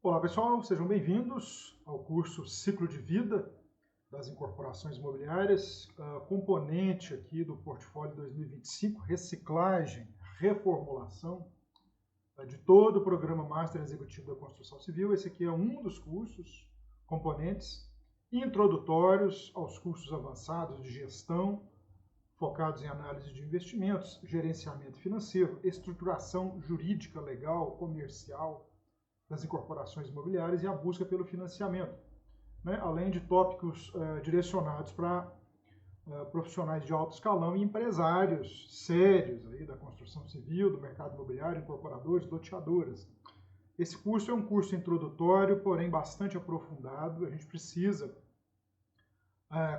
Olá pessoal, sejam bem-vindos ao curso Ciclo de Vida das Incorporações Imobiliárias, componente aqui do portfólio 2025, reciclagem, reformulação de todo o programa Master Executivo da Construção Civil. Esse aqui é um dos cursos, componentes introdutórios aos cursos avançados de gestão, focados em análise de investimentos, gerenciamento financeiro, estruturação jurídica, legal, comercial das incorporações imobiliárias e a busca pelo financiamento, né? Além de tópicos direcionados para profissionais de alto escalão e empresários sérios aí da construção civil, do mercado imobiliário, incorporadores, loteadoras. Esse curso é um curso introdutório, porém bastante aprofundado. A gente precisa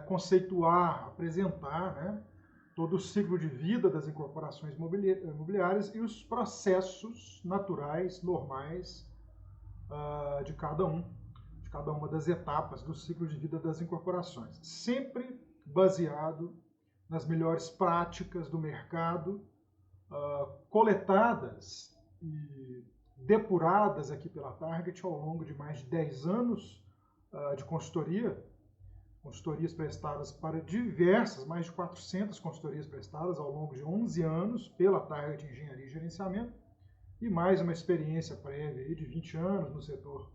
conceituar, apresentar, né, todo o ciclo de vida das incorporações imobiliárias e os processos naturais, normais, de cada uma das etapas do ciclo de vida das incorporações, sempre baseado nas melhores práticas do mercado, coletadas e depuradas aqui pela Target ao longo de mais de 10 anos de consultorias prestadas para mais de 400 consultorias prestadas ao longo de 11 anos pela Target Engenharia e Gerenciamento, e mais uma experiência prévia de 20 anos no setor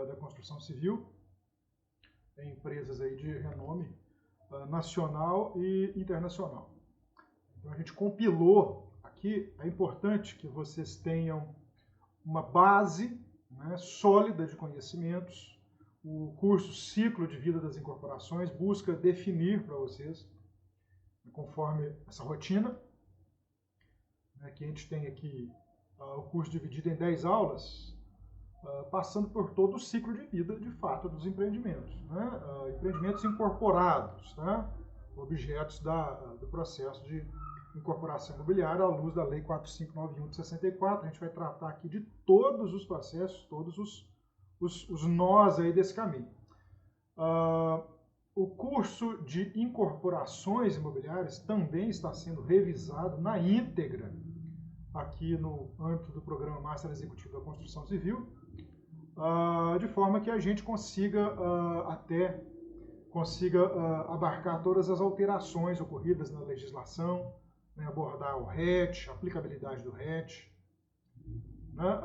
da construção civil, em empresas aí de renome nacional e internacional. Então a gente compilou aqui, é importante que vocês tenham uma base, né, sólida de conhecimentos. O curso Ciclo de Vida das Incorporações busca definir para vocês, conforme essa rotina, né, que a gente tem aqui o curso dividido em 10 aulas, passando por todo o ciclo de vida, de fato, dos empreendimentos, né? Empreendimentos incorporados, né? Objetos do processo de incorporação imobiliária à luz da Lei 4591 de 64. A gente vai tratar aqui de todos os processos, todos os nós aí desse caminho. O curso de incorporações imobiliárias também está sendo revisado na íntegra aqui no âmbito do programa Master Executivo da Construção Civil, de forma que a gente consiga abarcar todas as alterações ocorridas na legislação, né, abordar o RET, a aplicabilidade do RET, né,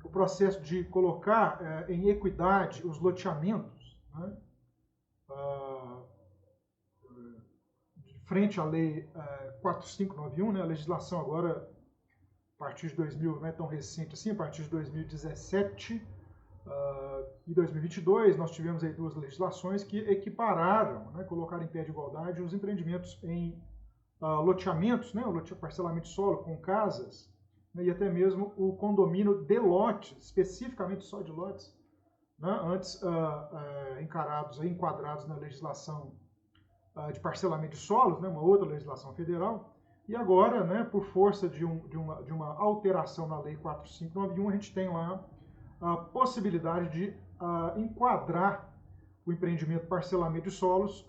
o processo de colocar em equidade os loteamentos, né, frente à Lei 4591, né, a legislação agora, a partir de 2000, não é tão recente assim, a partir de 2017 e 2022, nós tivemos aí duas legislações que equipararam, né, colocaram em pé de igualdade os empreendimentos em loteamentos, né, o parcelamento de solo com casas, né, e até mesmo o condomínio de lotes, especificamente só de lotes, né, antes enquadrados na legislação de parcelamento de solos, né, uma outra legislação federal, e agora, né, por força de uma alteração na Lei 4591, a gente tem lá a possibilidade de enquadrar o empreendimento parcelamento de solos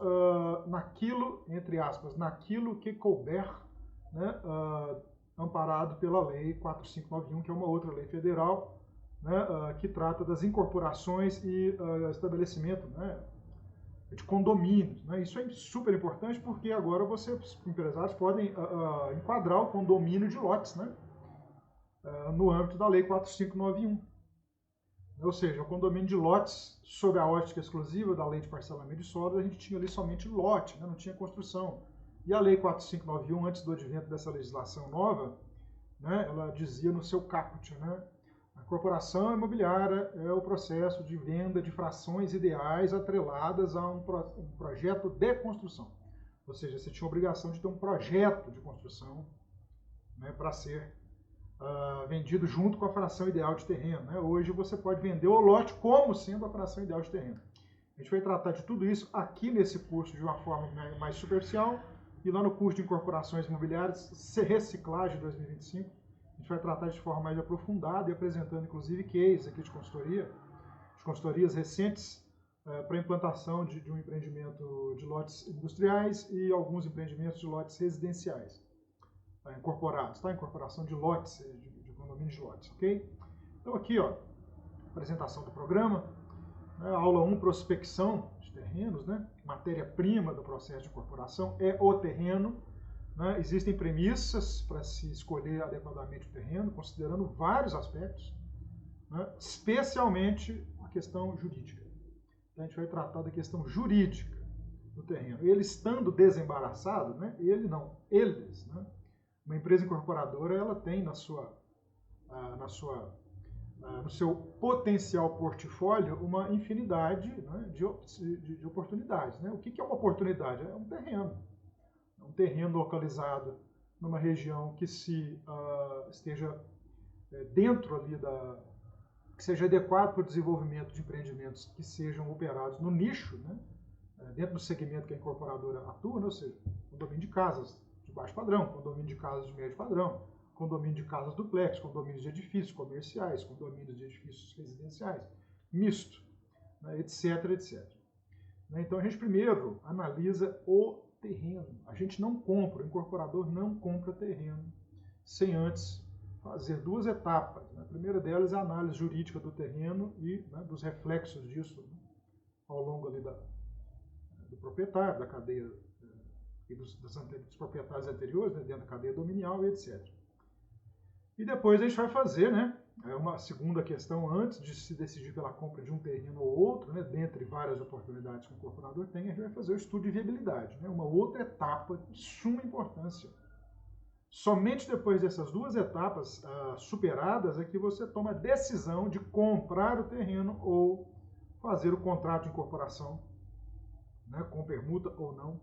naquilo, entre aspas, naquilo que couber, né, amparado pela Lei 4591, que é uma outra lei federal, né, que trata das incorporações e estabelecimento, né, de condomínios, né? Isso é super importante porque agora os empresários podem enquadrar o condomínio de lotes, né, no âmbito da Lei 4591. Ou seja, o condomínio de lotes, sob a ótica exclusiva da Lei de Parcelamento de Solos, a gente tinha ali somente lote, né, não tinha construção. E a Lei 4591, antes do advento dessa legislação nova, né, ela dizia no seu caput, né, a incorporação imobiliária é o processo de venda de frações ideais atreladas a um projeto de construção. Ou seja, você tinha a obrigação de ter um projeto de construção, né, para ser vendido junto com a fração ideal de terreno, né? Hoje você pode vender o lote como sendo a fração ideal de terreno. A gente vai tratar de tudo isso aqui nesse curso de uma forma mais superficial, e lá no curso de incorporações imobiliárias, reciclagem 2025, a gente vai tratar de forma mais aprofundada e apresentando inclusive cases aqui de consultorias recentes para implantação de um empreendimento de lotes industriais e alguns empreendimentos de lotes residenciais incorporados, tá? Incorporação de lotes, condomínio de lotes, ok? Então aqui, ó, apresentação do programa, né, aula 1, prospecção de terrenos, né? Matéria-prima do processo de incorporação é o terreno, né? Existem premissas para se escolher adequadamente o terreno, considerando vários aspectos, né? Especialmente a questão jurídica. Então, a gente vai tratar da questão jurídica do terreno. Ele estando desembaraçado, né? Ele não, eles, né? Uma empresa incorporadora, ela tem no seu potencial portfólio uma infinidade, né, de oportunidades, né? O que é uma oportunidade? É um terreno. É um terreno localizado numa região que esteja dentro ali que seja adequado para o desenvolvimento de empreendimentos que sejam operados no nicho, né? Dentro do segmento que a incorporadora atua, né? Ou seja, condomínio de casas de baixo padrão, condomínio de casas de médio padrão, condomínio de casas duplex, condomínios de edifícios comerciais, condomínios de edifícios residenciais, misto, né? etc, etc. Então a gente primeiro analisa o terreno. A gente não compra, o incorporador não compra terreno sem antes fazer duas etapas. A primeira delas é a análise jurídica do terreno e, né, dos reflexos disso, né, ao longo ali do proprietário, da cadeia e dos proprietários anteriores, né, dentro da cadeia dominial e etc. E depois a gente vai fazer, né, uma segunda questão antes de se decidir pela compra de um terreno ou outro, né, dentre várias oportunidades que o incorporador tem, a gente vai fazer o estudo de viabilidade, né, uma outra etapa de suma importância. Somente depois dessas duas etapas superadas é que você toma a decisão de comprar o terreno ou fazer o contrato de incorporação, né, com permuta ou não,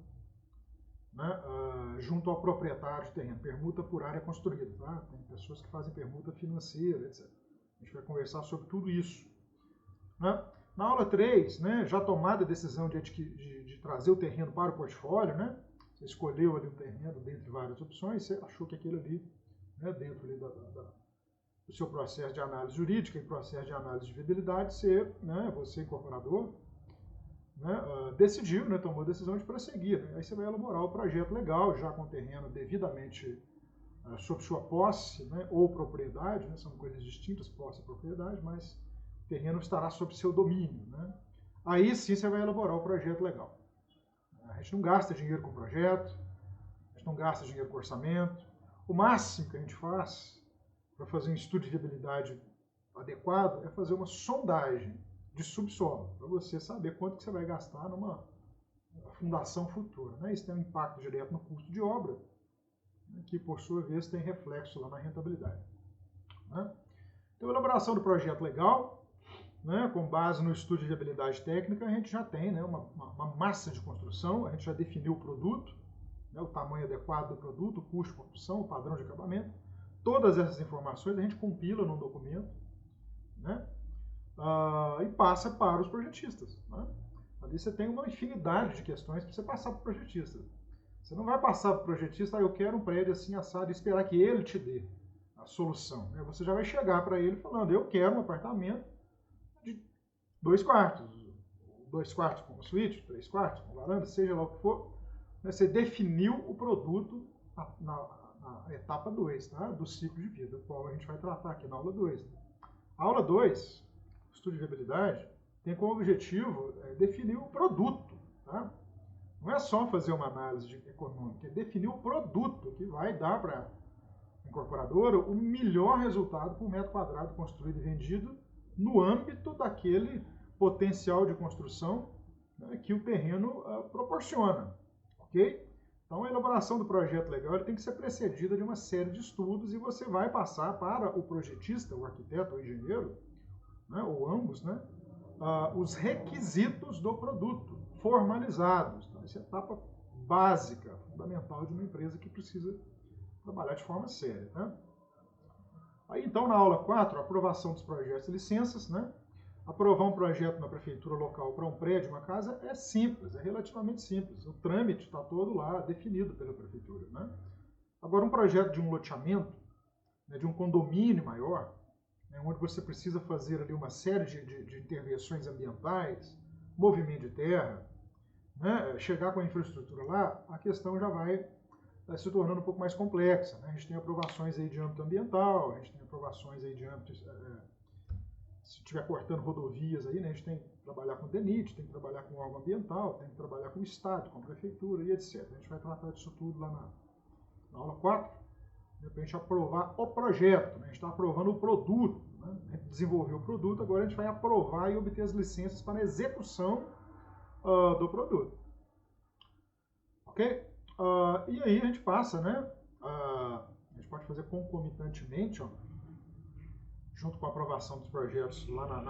né, junto ao proprietário de terreno. Permuta por área construída. Tá? Tem pessoas que fazem permuta financeira, etc. A gente vai conversar sobre tudo isso. Né? Na aula 3, né, já tomada a decisão de trazer o terreno para o portfólio, né? Você escolheu ali um terreno dentre várias opções, você achou que aquele ali, né, dentro ali do seu processo de análise jurídica e processo de análise de viabilidade, você incorporador, né, decidiu, né, tomou a decisão de prosseguir. Né? Aí você vai elaborar o projeto legal, já com o terreno devidamente sob sua posse, né, ou propriedade, né, são coisas distintas, posse e propriedade, mas o terreno estará sob seu domínio. Né? Aí sim você vai elaborar o projeto legal. A gente não gasta dinheiro com projeto, a gente não gasta dinheiro com orçamento. O máximo que a gente faz para fazer um estudo de viabilidade adequado é fazer uma sondagem de subsolo, para você saber quanto que você vai gastar numa fundação futura. Né? Isso tem um impacto direto no custo de obra, né, que por sua vez tem reflexo lá na rentabilidade. Né? Então, a elaboração do projeto legal, né, com base no estudo de viabilidade técnica, a gente já tem, né, uma massa de construção, a gente já definiu o produto, né, o tamanho adequado do produto, o custo de construção, o padrão de acabamento. Todas essas informações a gente compila num documento, né, e passa para os projetistas. Né? Ali você tem uma infinidade de questões para você passar para o projetista. Você não vai passar para o projetista, eu quero um prédio assim assado, e esperar que ele te dê a solução. Né? Você já vai chegar para ele falando, eu quero um apartamento de 2 quartos, 2 quartos com suíte, 3 quartos com varanda, seja lá o que for. Né? Você definiu o produto na etapa 2, tá? Do ciclo de vida, qual a gente vai tratar aqui na aula 2. Né? A aula 2, estudo de viabilidade, tem como objetivo definir o produto. Tá? Não é só fazer uma análise econômica, é definir o produto que vai dar para a incorporadora o melhor resultado por metro quadrado construído e vendido no âmbito daquele potencial de construção, né, que o terreno proporciona. Ok? Então, a elaboração do projeto legal tem que ser precedida de uma série de estudos e você vai passar para o projetista, o arquiteto, o engenheiro, né, ou ambos, né, os requisitos do produto formalizados. Então, essa é a etapa básica, fundamental de uma empresa que precisa trabalhar de forma séria. Né? Aí, então, na aula 4, aprovação dos projetos e licenças. Né? Aprovar um projeto na prefeitura local para um prédio, uma casa, é simples, é relativamente simples. O trâmite está todo lá definido pela prefeitura. Né? Agora, um projeto de um loteamento, né, de um condomínio maior, né, onde você precisa fazer ali uma série de intervenções ambientais, movimento de terra, né, chegar com a infraestrutura lá, a questão já vai se tornando um pouco mais complexa, né? A gente tem aprovações aí de âmbito ambiental, a gente tem aprovações aí de âmbito, se estiver cortando rodovias aí, né? A gente tem que trabalhar com o DENIT, tem que trabalhar com o órgão ambiental, tem que trabalhar com o Estado, com a Prefeitura e etc. A gente vai tratar disso tudo lá na aula 4, né, para a gente aprovar o projeto, né? A gente está aprovando o produto, né? A gente desenvolveu o produto, agora a gente vai aprovar e obter as licenças para a execução do produto. Ok? E aí a gente passa, né? A gente pode fazer concomitantemente, ó, junto com a aprovação dos projetos lá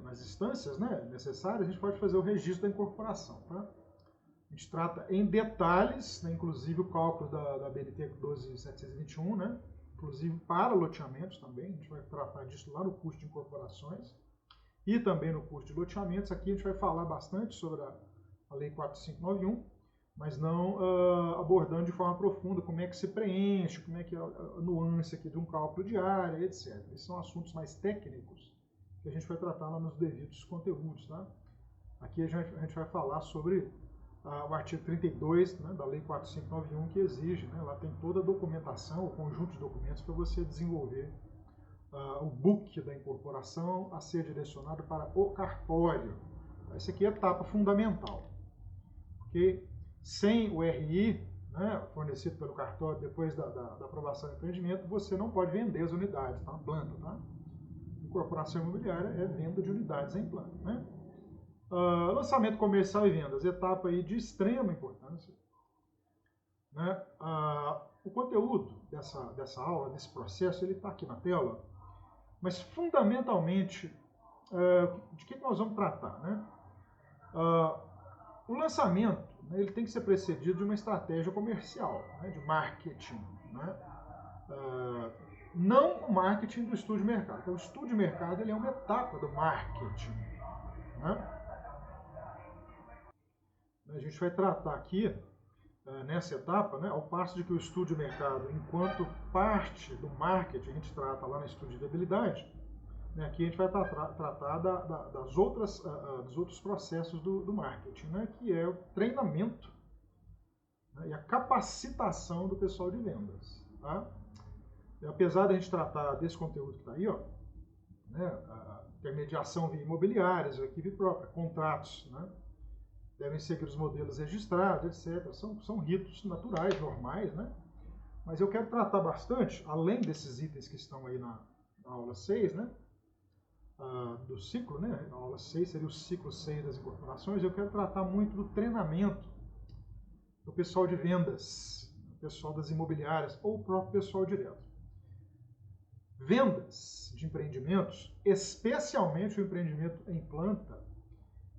nas instâncias, né, necessárias, a gente pode fazer o registro da incorporação. Tá? A gente trata em detalhes, né, inclusive o cálculo da BNT 12721, né, inclusive para loteamentos também, a gente vai tratar disso lá no curso de incorporações e também no curso de loteamentos. Aqui a gente vai falar bastante sobre a Lei 4591, mas não abordando de forma profunda como é que se preenche, como é que é a nuance aqui de um cálculo de área, etc. Esses são assuntos mais técnicos que a gente vai tratar lá nos devidos conteúdos. Tá? Aqui a gente vai falar sobre o artigo 32, né, da Lei 4591, que exige, né, lá tem toda a documentação, o conjunto de documentos para você desenvolver o book da incorporação a ser direcionado para o cartório. Essa aqui é a etapa fundamental. Porque sem o RI, né, fornecido pelo cartório depois da aprovação do empreendimento, você não pode vender as unidades, tá? Planta, tá? Incorporação imobiliária é venda de unidades em planta, né? Lançamento comercial e vendas, etapa aí de extrema importância. Né? O conteúdo dessa aula, desse processo, ele está aqui na tela, mas fundamentalmente, de que nós vamos tratar? Né? O lançamento, né, ele tem que ser precedido de uma estratégia comercial, né, de marketing. Né? Não o marketing do estudo de mercado. Então, o estudo de mercado ele é uma etapa do marketing. Né? A gente vai tratar aqui, nessa etapa, né, ao passo de que o estudo de mercado, enquanto parte do marketing, a gente trata lá no estudo de viabilidade, né, aqui a gente vai tratar dos outros processos do marketing, né, que é o treinamento, né, e a capacitação do pessoal de vendas. Tá? E apesar de a gente tratar desse conteúdo que está aí, ó, né, a intermediação via imobiliárias, a equipe própria, contratos, né, devem seguir os modelos registrados, etc. São ritos naturais, normais, né? Mas eu quero tratar bastante, além desses itens que estão aí na aula 6, né? Do ciclo, né? A aula 6 seria o ciclo 6 das incorporações. Eu quero tratar muito do treinamento do pessoal de vendas, do pessoal das imobiliárias ou o próprio pessoal direto. Vendas de empreendimentos, especialmente o empreendimento em planta,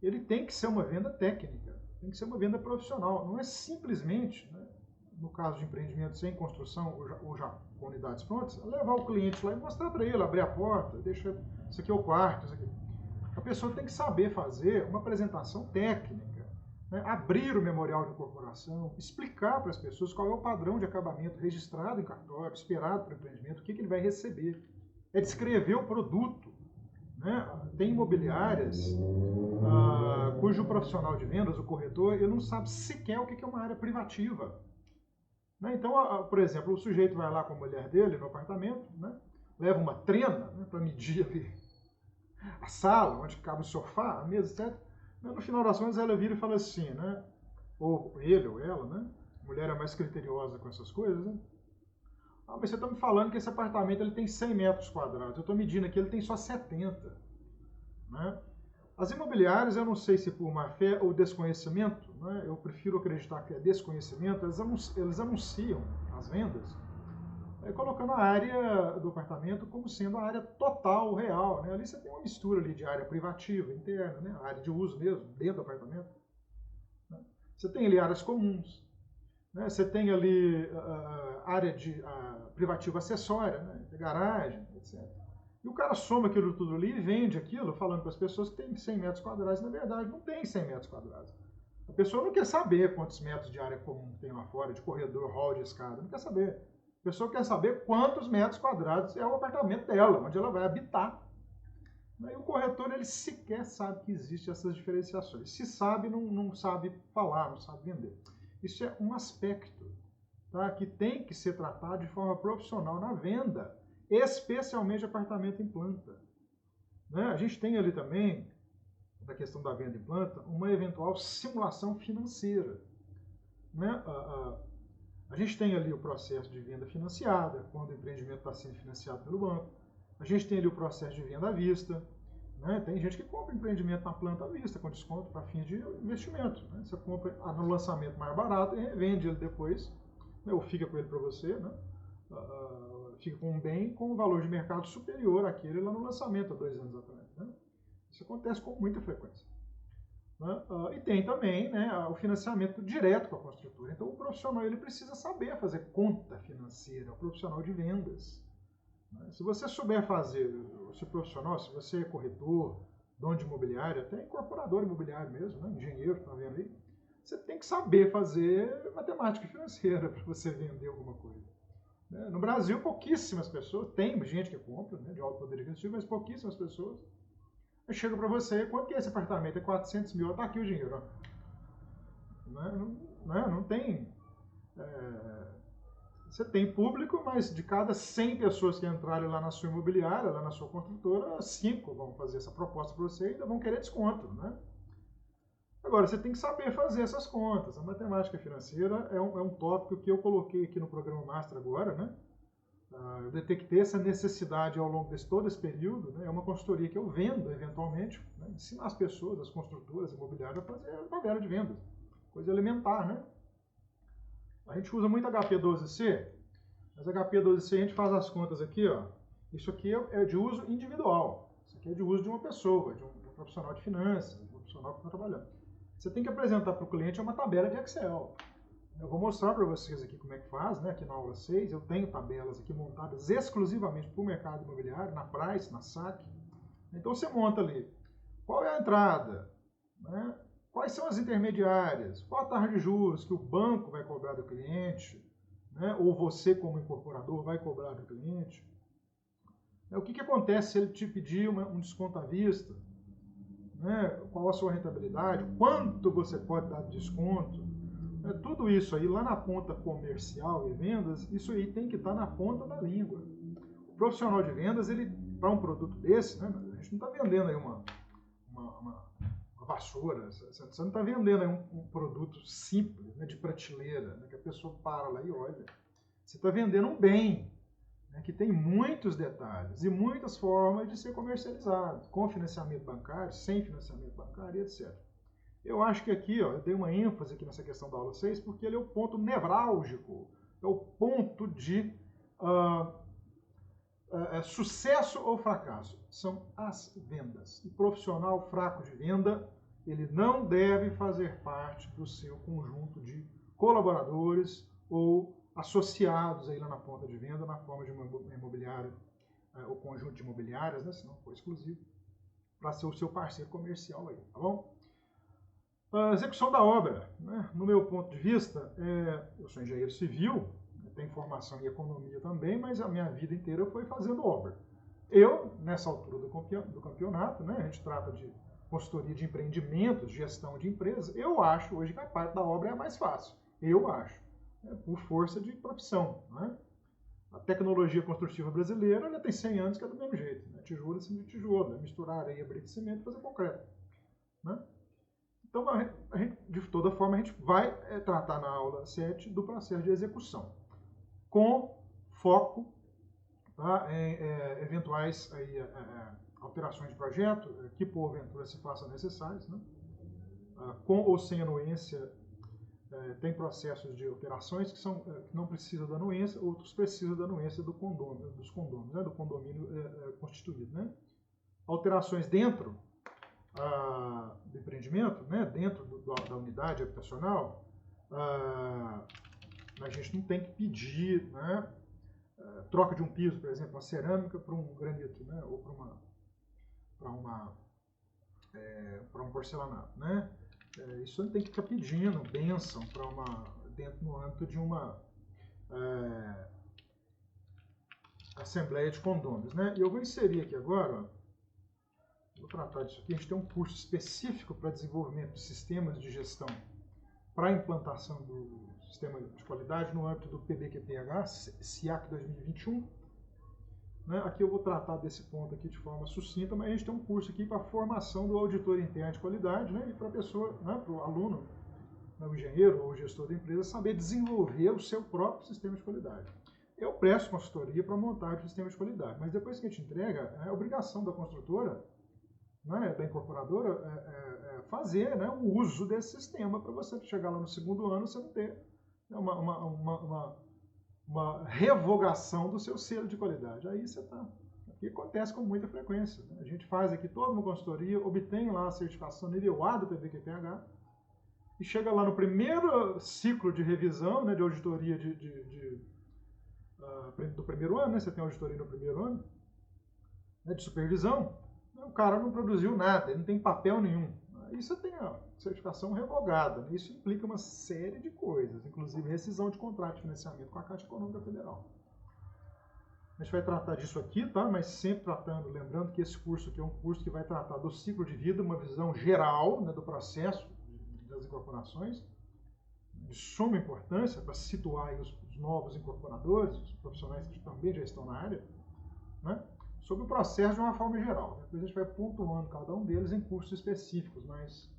ele tem que ser uma venda técnica, tem que ser uma venda profissional. Não é simplesmente, né, no caso de empreendimentos em construção ou já com unidades prontas, levar o cliente lá e mostrar para ele, abrir a porta, deixa, isso aqui é o quarto, isso aqui. A pessoa tem que saber fazer uma apresentação técnica, né, abrir o memorial de incorporação, explicar para as pessoas qual é o padrão de acabamento registrado em cartório, esperado para o empreendimento, o que ele vai receber. É descrever o produto. Né? Tem imobiliárias cujo profissional de vendas, o corretor, ele não sabe sequer o que é uma área privativa. Né? Então, por exemplo, o sujeito vai lá com a mulher dele no apartamento, né? Leva uma trena, né, para medir ali a sala, onde cabe o sofá, a mesa, etc. No final das contas, ela vira e fala assim, né? Ou ele ou ela, né? A mulher é mais criteriosa com essas coisas, né? Mas você está me falando que esse apartamento ele tem 100 metros quadrados. Eu estou medindo aqui, ele tem só 70. Né? As imobiliárias, eu não sei se por má fé ou desconhecimento, né? Eu prefiro acreditar que é desconhecimento, eles anunciam as vendas, colocando a área do apartamento como sendo a área total, real. Né? Ali você tem uma mistura ali de área privativa, interna, né? A área de uso mesmo, dentro do apartamento. Né? Você tem ali áreas comuns. Né? Você tem ali área de privativa acessória, né? De garagem, etc. E o cara soma aquilo tudo ali e vende aquilo, falando para as pessoas que tem 100 metros quadrados. Na verdade, não tem 100 metros quadrados. A pessoa não quer saber quantos metros de área comum tem lá fora, de corredor, hall, de escada. Não quer saber. A pessoa quer saber quantos metros quadrados é o apartamento dela, onde ela vai habitar. E o corretor, ele sequer sabe que existem essas diferenciações. Se sabe, não sabe falar, não sabe vender. Isso é um aspecto, tá, que tem que ser tratado de forma profissional na venda, especialmente apartamento em planta. Né? A gente tem ali também, na questão da venda em planta, uma eventual simulação financeira. Né? A gente tem ali o processo de venda financiada, quando o empreendimento está sendo financiado pelo banco. A gente tem ali o processo de venda à vista. Né? Tem gente que compra empreendimento na planta à vista, com desconto para fins de investimento. Né? Você compra no lançamento mais barato e revende ele depois, né? Ou fica com ele para você, né? Fica com um bem com um valor de mercado superior àquele lá no lançamento há 2 anos atrás. Né? Isso acontece com muita frequência. Né? E tem também, né, o financiamento direto com a construtora. Então o profissional ele precisa saber fazer conta financeira, o profissional de vendas. Se você souber fazer, se profissional, se você é corretor, dono de imobiliário, até incorporador imobiliário mesmo, né, engenheiro, está vendo aí, você tem que saber fazer matemática financeira para você vender alguma coisa. No Brasil, pouquíssimas pessoas, tem gente que compra, né, de alto poder aquisitivo, mas pouquíssimas pessoas. Aí chega para você, quanto que é esse apartamento? É 400 mil, está aqui o dinheiro. Não tem... Você tem público, mas de cada 100 pessoas que entrarem lá na sua imobiliária, lá na sua construtora, 5 vão fazer essa proposta para você e ainda vão querer desconto, né? Agora, você tem que saber fazer essas contas. A matemática financeira é um tópico que eu coloquei aqui no programa Master agora, né? Eu detectei essa necessidade ao longo de todo esse período, né? É uma consultoria que eu vendo, eventualmente, né? Ensinar as pessoas, as construtoras imobiliárias a fazer a tabela de vendas. Coisa elementar, né? A gente usa muito HP12C, mas HP12C a gente faz as contas aqui, ó. Isso aqui é de uso individual. Isso aqui é de uso de uma pessoa, de um profissional de finanças, de um profissional que está trabalhando. Você tem que apresentar para o cliente uma tabela de Excel. Eu vou mostrar para vocês aqui como é que faz, né? Aqui na aula 6, eu tenho tabelas aqui montadas exclusivamente para o mercado imobiliário, na Price, na SAC. Então você monta ali, qual é a entrada, né? Quais são as intermediárias, qual a taxa de juros que o banco vai cobrar do cliente, né? Ou você como incorporador vai cobrar do cliente. O que acontece se ele te pedir um desconto à vista? Né? Qual a sua rentabilidade? Quanto você pode dar de desconto? Tudo isso aí, lá na ponta comercial e vendas, isso aí tem que estar na ponta da língua. O profissional de vendas, ele para um produto desse, né, a gente não está vendendo aí uma vassoura, você não está vendendo aí um produto simples, né, de prateleira, né, que a pessoa para lá e olha. Você está vendendo um bem, né, que tem muitos detalhes e muitas formas de ser comercializado, com financiamento bancário, sem financiamento bancário, etc. Eu acho que aqui, ó, eu dei uma ênfase aqui nessa questão da aula 6, porque ele é o ponto nevrálgico, é o ponto de sucesso ou fracasso. São as vendas. O profissional fraco de venda, ele não deve fazer parte do seu conjunto de colaboradores ou associados aí lá na ponta de venda, na forma de uma imobiliária, ou conjunto de imobiliárias, né, se não for exclusivo, para ser o seu parceiro comercial aí, tá bom? A execução da obra, né? No meu ponto de vista, eu sou engenheiro civil, tenho formação em economia também, mas a minha vida inteira foi fazendo obra. Eu, nessa altura do campeonato, né, a gente trata de consultoria de empreendimentos, gestão de empresas, eu acho hoje que a parte da obra é a mais fácil. Eu acho, por força de profissão. Né? A tecnologia construtiva brasileira ela tem 100 anos que é do mesmo jeito. Né? Tijolo em cima de tijolo, misturar areia, brita e cimento e fazer concreto. Né? Então, de toda forma, a gente vai tratar na aula 7 do processo de execução, com foco, tá, em eventuais aí, alterações de projeto, que porventura se façam necessárias, né? Com ou sem anuência, tem processos de alterações que não precisam da anuência, outros precisam da anuência dos condôminos, né? Do condomínio constituído. Né? Alterações dentro do empreendimento, né, dentro da unidade habitacional, a gente não tem que pedir, né, troca de um piso, por exemplo, uma cerâmica para um granito, né, ou para um porcelanato. Né? Isso tem que ficar pedindo bênção no âmbito de uma assembleia de condôminos. Né? E eu vou inserir aqui agora, ó, tratar disso aqui. A gente tem um curso específico para desenvolvimento de sistemas de gestão para a implantação do sistema de qualidade no âmbito do PBQPH, SIAC 2021. Né? Aqui eu vou tratar desse ponto aqui de forma sucinta, mas a gente tem um curso aqui para a formação do auditor interno de qualidade, né? E para a pessoa, né? Para o aluno, né? O engenheiro ou o gestor da empresa saber desenvolver o seu próprio sistema de qualidade. Eu presto consultoria para montar o sistema de qualidade, mas depois que a gente entrega, é obrigação da construtora, né, da incorporadora, fazer, né, o uso desse sistema para você chegar lá no segundo ano você não ter uma revogação do seu selo de qualidade. Aí você está. Aqui acontece com muita frequência. Né? A gente faz aqui toda uma consultoria, obtém lá a certificação nível A do PBQPH e chega lá no primeiro ciclo de revisão, né, de auditoria do primeiro ano, né? Você tem auditoria no primeiro ano, né, de supervisão, o cara não produziu nada, ele não tem papel nenhum. Aí você tem a certificação revogada, né? Isso implica uma série de coisas, inclusive rescisão de contrato de financiamento com a Caixa Econômica Federal. A gente vai tratar disso aqui, tá? Mas sempre tratando, lembrando que esse curso aqui é um curso que vai tratar do ciclo de vida, uma visão geral, né, do processo das incorporações, de suma importância para situar aí os novos incorporadores, os profissionais que também já estão na área, né, sobre o processo de uma forma geral. Depois a gente vai pontuando cada um deles em cursos específicos, mas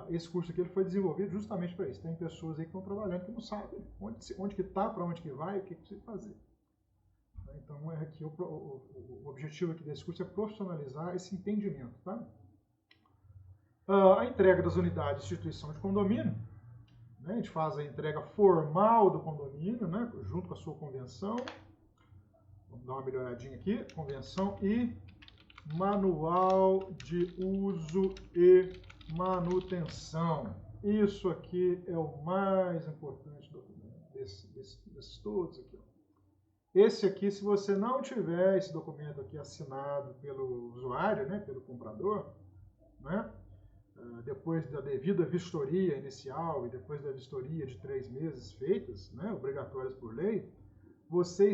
esse curso aqui ele foi desenvolvido justamente para isso. Tem pessoas aí que estão trabalhando que não sabem onde que está, para onde que vai, o que precisa fazer. Então, aqui o objetivo aqui desse curso é profissionalizar esse entendimento. Tá? A entrega das unidades de instituição de condomínio, né, a gente faz a entrega formal do condomínio, né, junto com a sua convenção. Vamos dar uma melhoradinha aqui. Convenção e manual de uso e manutenção. Isso aqui é o mais importante desses todos aqui. Ó. Esse aqui, se você não tiver esse documento aqui assinado pelo usuário, né, pelo comprador, né, depois da devida vistoria inicial e depois da vistoria de 3 meses feitas, né, obrigatórias por lei, você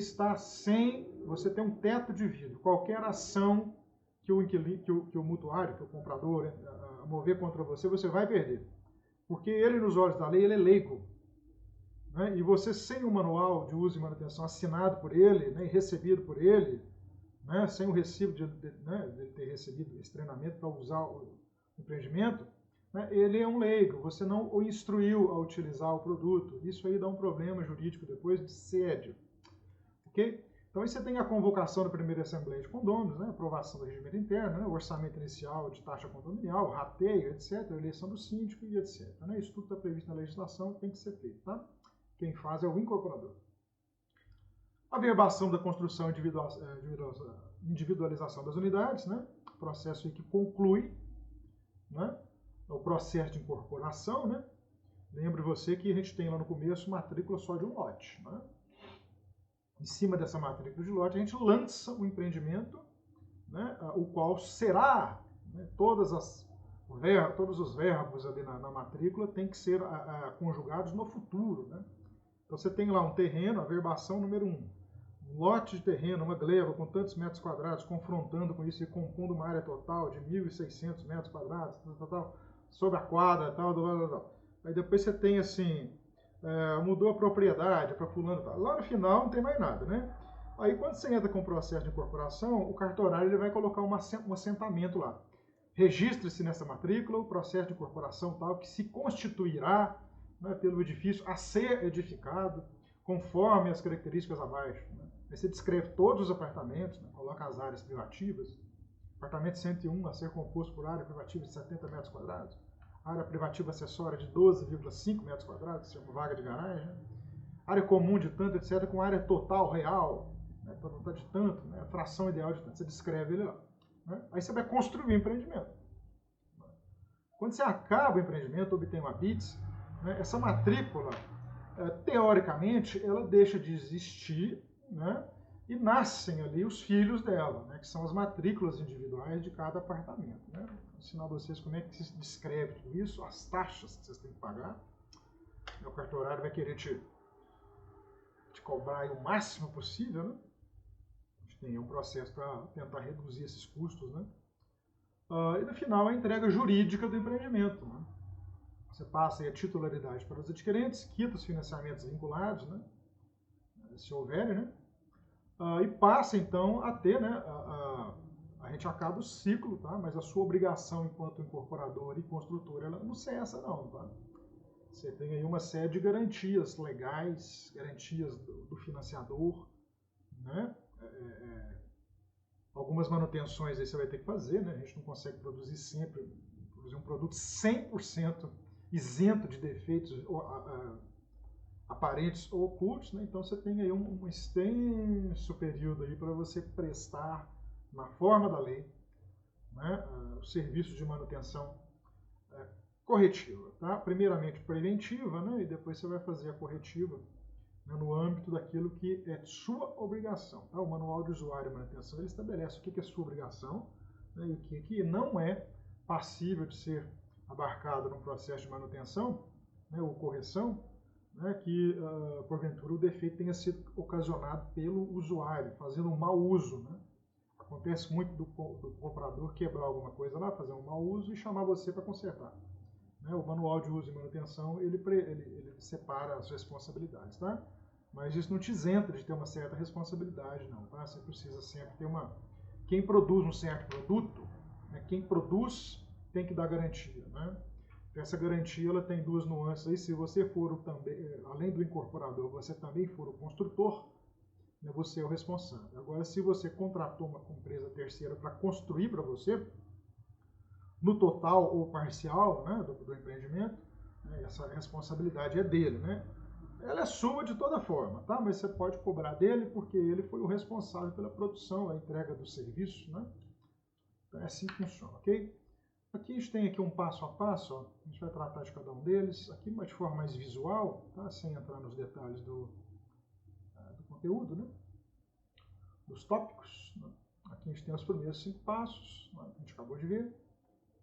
tem um teto de vidro. Qualquer ação que o mutuário, que o comprador mover contra você, você vai perder. Porque ele, nos olhos da lei, ele é leigo. Né? E você, sem o manual de uso e manutenção assinado por ele, né, e recebido por ele, né, sem o recibo de ter recebido esse treinamento para usar o empreendimento, né, ele é um leigo, você não o instruiu a utilizar o produto. Isso aí dá um problema jurídico depois de sério. Ok? Então, aí você tem a convocação da primeira Assembleia de Condôminos, né, aprovação do regimento interno, né, o orçamento inicial de taxa condominial, rateio, etc., a eleição do síndico e etc. Né? Isso tudo está previsto na legislação, tem que ser feito. Tá? Quem faz é o incorporador. Averbação da construção e individualização das unidades, né? Processo aí que conclui, né, o processo de incorporação. Né? Lembre você que a gente tem lá no começo matrícula só de um lote. Né? Em cima dessa matrícula de lote, a gente lança o empreendimento, né, o qual será, né, todos os verbos ali na matrícula têm que ser conjugados no futuro. Né? Então você tem lá um terreno, a verbação número 1, um lote de terreno, uma gleba com tantos metros quadrados, confrontando com isso e compondo uma área total de 1.600 metros quadrados, sobre a quadra, tal. Aí depois você tem assim, mudou a propriedade para fulano, tal. Lá no final não tem mais nada, né? Aí quando você entra com o processo de incorporação, o cartorário ele vai colocar um assentamento lá. Registre-se nessa matrícula o processo de incorporação tal, que se constituirá, né, pelo edifício a ser edificado, conforme as características abaixo. Né? Aí você descreve todos os apartamentos, né, coloca as áreas privativas, apartamento 101 a ser composto por área privativa de 70 metros quadrados, área privativa acessória de 12,5 metros quadrados, que se chama vaga de garagem, né? Área comum de tanto, etc., com área total real, né, total de tanto, né, fração ideal de tanto, você descreve ele lá. Né? Aí você vai construir o empreendimento. Quando você acaba o empreendimento, obtém uma BITS, né, essa matrícula, teoricamente, ela deixa de existir, né, e nascem ali os filhos dela, né, que são as matrículas individuais de cada apartamento. Né? Vou ensinar vocês como é que se descreve tudo isso, as taxas que vocês têm que pagar. O cartorário vai querer te cobrar aí o máximo possível, né? A gente tem um processo para tentar reduzir esses custos, né? E no final a entrega jurídica do empreendimento. Né? Você passa aí a titularidade para os adquirentes, quita os financiamentos vinculados, né? Se houverem, né? E passa então a ter, né? A gente acaba o ciclo, tá? Mas a sua obrigação enquanto incorporador e construtor, ela não cessa não, tá? Você tem aí uma série de garantias legais, garantias do financiador, né? Algumas manutenções aí você vai ter que fazer, né? A gente não consegue produzir sempre, produzir um produto 100% isento de defeitos aparentes ou ocultos, né? Então você tem aí um extenso período aí para você prestar, na forma da lei, né? Os serviços de manutenção corretiva, tá? Primeiramente preventiva, né? E depois você vai fazer a corretiva, né? No âmbito daquilo que é sua obrigação, tá? O manual de usuário e manutenção ele estabelece o que é sua obrigação, né? E o que não é passível de ser abarcado no processo de manutenção, né? Ou correção, né? Que porventura o defeito tenha sido ocasionado pelo usuário, fazendo um mau uso, né? Acontece muito do comprador quebrar alguma coisa lá, fazer um mau uso e chamar você para consertar. Né? O manual de uso e manutenção, ele separa as responsabilidades, tá? Mas isso não te isenta de ter uma certa responsabilidade, não, tá? Você precisa sempre ter uma... Quem produz um certo produto, né? Quem produz tem que dar garantia, né? Essa garantia, ela tem duas nuances aí. Se você for também, além do incorporador, você também for o construtor, né? Você é o responsável. Agora, se você contratou uma empresa terceira para construir para você, no total ou parcial, né, do empreendimento, né, essa responsabilidade é dele, né? Ela é sua de toda forma, tá? Mas você pode cobrar dele porque ele foi o responsável pela produção, a entrega do serviço, né? Então é assim que funciona, ok? Aqui a gente tem aqui um passo a passo, ó. A gente vai tratar de cada um deles, aqui de forma mais visual, tá? Sem entrar nos detalhes do conteúdo, né? Dos tópicos, né? Aqui a gente tem os primeiros 5 passos, né? A gente acabou de ver.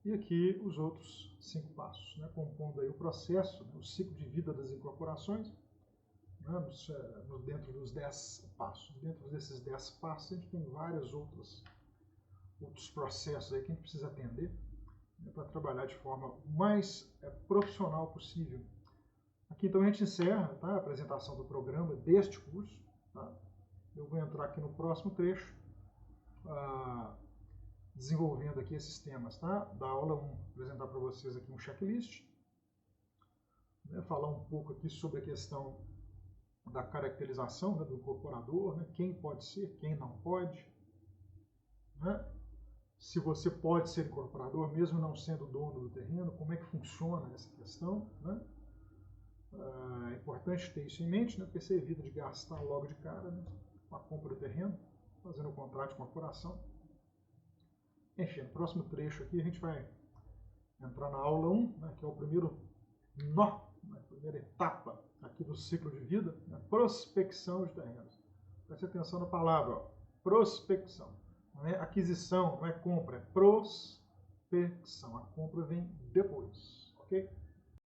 E aqui os outros 5 passos, né, compondo aí o processo, né, o ciclo de vida das incorporações, né, dentro dos 10 passos. Dentro desses 10 passos, a gente tem vários outros processos aí que a gente precisa atender, né, para trabalhar de forma mais profissional possível. Aqui então a gente encerra, tá, a apresentação do programa deste curso. Tá? Eu vou entrar aqui no próximo trecho, desenvolvendo aqui esses temas, tá? Da aula 1, apresentar para vocês aqui um checklist, né? Falar um pouco aqui sobre a questão da caracterização, né, do incorporador, né? Quem pode ser, quem não pode, né? Se você pode ser incorporador, mesmo não sendo dono do terreno, como é que funciona essa questão, né? É importante ter isso em mente, né? Porque você evita de gastar logo de cara, né, com a compra do terreno, fazendo o contrato de incorporação. Enfim, no próximo trecho aqui a gente vai entrar na aula 1, né, que é o primeiro nó, né, a primeira etapa aqui do ciclo de vida, né, prospecção de terrenos. Preste atenção na palavra, ó, prospecção. Não é aquisição, não é compra, é prospecção. A compra vem depois, ok?